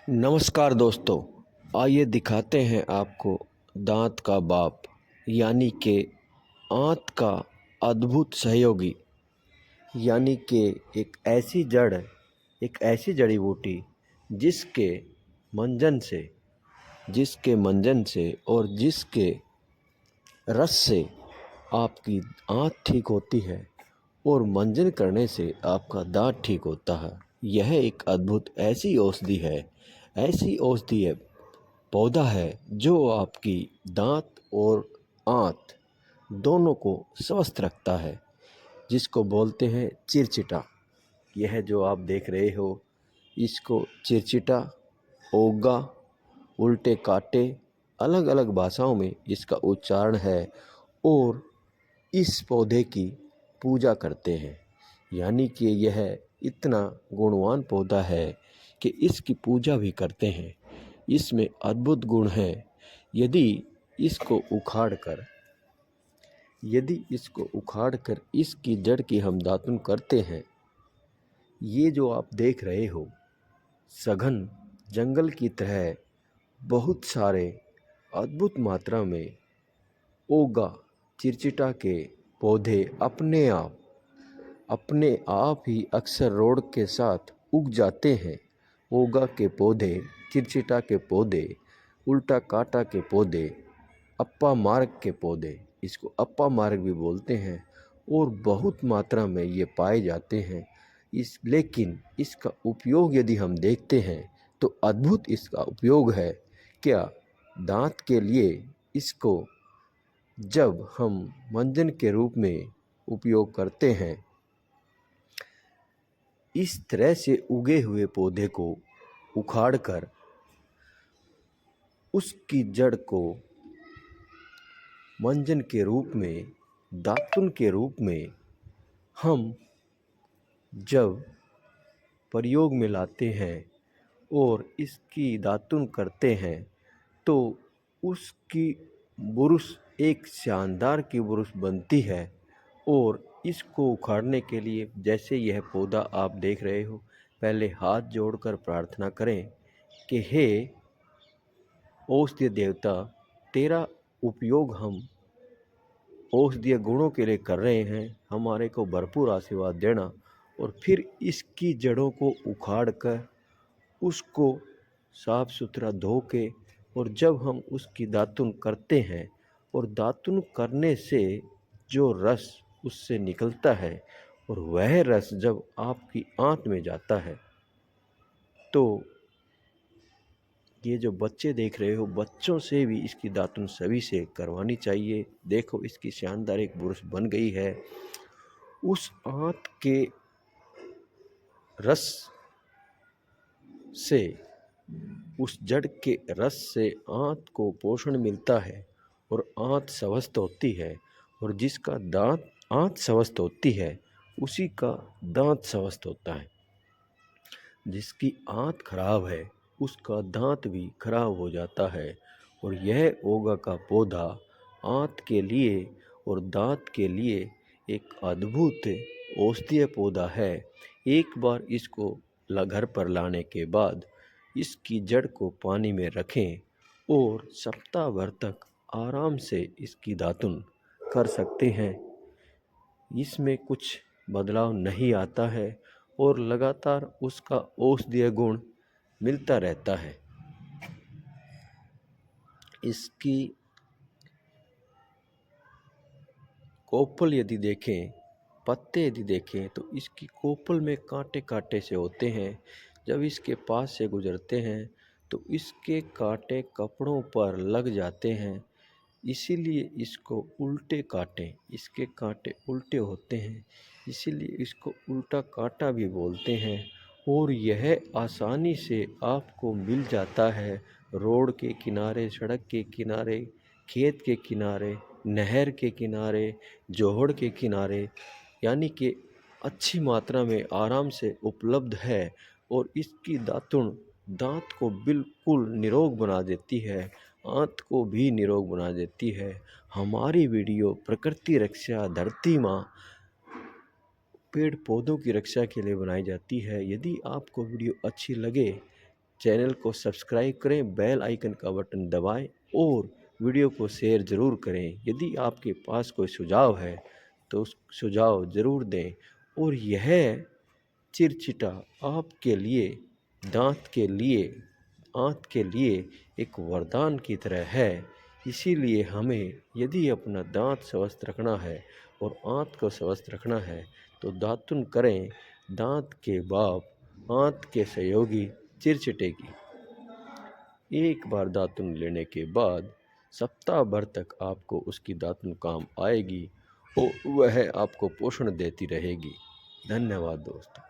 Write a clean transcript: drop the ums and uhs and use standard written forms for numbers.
नमस्कार दोस्तों, आइए दिखाते हैं आपको दांत का बाप यानी कि आंत का अद्भुत सहयोगी यानी कि एक ऐसी जड़ी बूटी जिसके मंजन से और जिसके रस से आपकी आंत ठीक होती है और मंजन करने से आपका दांत ठीक होता है। यह एक अद्भुत ऐसी औषधि पौधा है जो आपकी दांत और आंत दोनों को स्वस्थ रखता है, जिसको बोलते हैं चिरचिटा। यह जो आप देख रहे हो, इसको चिरचिटा, ओगा, उल्टे काटे, अलग अलग भाषाओं में इसका उच्चारण है। और इस पौधे की पूजा करते हैं, यानी कि यह इतना गुणवान पौधा है कि इसकी पूजा भी करते हैं। इसमें अद्भुत गुण है। यदि इसको उखाड़कर इसकी जड़ की हम दातुन करते हैं, ये जो आप देख रहे हो सघन जंगल की तरह बहुत सारे अद्भुत मात्रा में ओगा चिरचिटा के पौधे अपने आप ही अक्सर रोड के साथ उग जाते हैं। ओगा के पौधे, चिरचिटा के पौधे, उल्टा काटा के पौधे, अप्पा मार्ग के पौधे, इसको अप्पा मार्ग भी बोलते हैं, और बहुत मात्रा में ये पाए जाते हैं। लेकिन इसका उपयोग यदि हम देखते हैं तो अद्भुत इसका उपयोग है। क्या दांत के लिए इसको जब हम मंजन के रूप में उपयोग करते हैं, इस तरह से उगे हुए पौधे को उखाड़कर उसकी जड़ को मंजन के रूप में, दातुन के रूप में हम जब प्रयोग में लाते हैं और इसकी दातुन करते हैं तो उसकी बुरुश एक शानदार की बुरुश बनती है। और इसको उखाड़ने के लिए, जैसे यह पौधा आप देख रहे हो, पहले हाथ जोड़कर प्रार्थना करें कि हे औषधीय देवता, तेरा उपयोग हम औषधीय गुणों के लिए कर रहे हैं, हमारे को भरपूर आशीर्वाद देना। और फिर इसकी जड़ों को उखाड़ कर उसको साफ सुथरा धो के, और जब हम उसकी दातुन करते हैं और दातुन करने से जो रस उससे निकलता है और वह रस जब आपकी आंत में जाता है तो ये जो बच्चे देख रहे हो, बच्चों से भी इसकी दातुन सभी से करवानी चाहिए। देखो, इसकी शानदार एक बुरुश बन गई है। उस आंत के रस से, उस जड़ के रस से आंत को पोषण मिलता है और आंत स्वस्थ होती है। और जिसका आंत स्वस्थ होती है उसी का दांत स्वस्थ होता है। जिसकी आंत खराब है उसका दांत भी खराब हो जाता है। और यह ओगा का पौधा आंत के लिए और दांत के लिए एक अद्भुत औषधीय पौधा है। एक बार इसको घर पर लाने के बाद इसकी जड़ को पानी में रखें और सप्ताह भर तक आराम से इसकी दातुन कर सकते हैं। इसमें कुछ बदलाव नहीं आता है और लगातार उसका औषधीय गुण मिलता रहता है। इसकी कोपल यदि देखें, पत्ते यदि देखें तो इसकी कोपल में कांटे कांटे से होते हैं। जब इसके पास से गुजरते हैं तो इसके कांटे कपड़ों पर लग जाते हैं, इसीलिए इसके कांटे उल्टे होते हैं, इसीलिए इसको उल्टा कांटा भी बोलते हैं। और यह आसानी से आपको मिल जाता है रोड के किनारे, सड़क के किनारे, खेत के किनारे, नहर के किनारे, जोहड़ के किनारे, यानी कि अच्छी मात्रा में आराम से उपलब्ध है। और इसकी दातुन दांत को बिल्कुल निरोग बना देती है, आंत को भी निरोग बना देती है। हमारी वीडियो प्रकृति रक्षा, धरती माँ, पेड़ पौधों की रक्षा के लिए बनाई जाती है। यदि आपको वीडियो अच्छी लगे चैनल को सब्सक्राइब करें, बेल आइकन का बटन दबाएं और वीडियो को शेयर ज़रूर करें। यदि आपके पास कोई सुझाव है तो उस सुझाव ज़रूर दें। और यह चिरचिटा आपके लिए, दांत के लिए, आंत के लिए एक वरदान की तरह है। इसीलिए हमें यदि अपना दांत स्वस्थ रखना है और आंत को स्वस्थ रखना है तो दातुन करें। दांत के बाप आंत के सहयोगी चिरचिटेगी। एक बार दातुन लेने के बाद सप्ताह भर तक आपको उसकी दातुन काम आएगी और वह आपको पोषण देती रहेगी। धन्यवाद दोस्तों।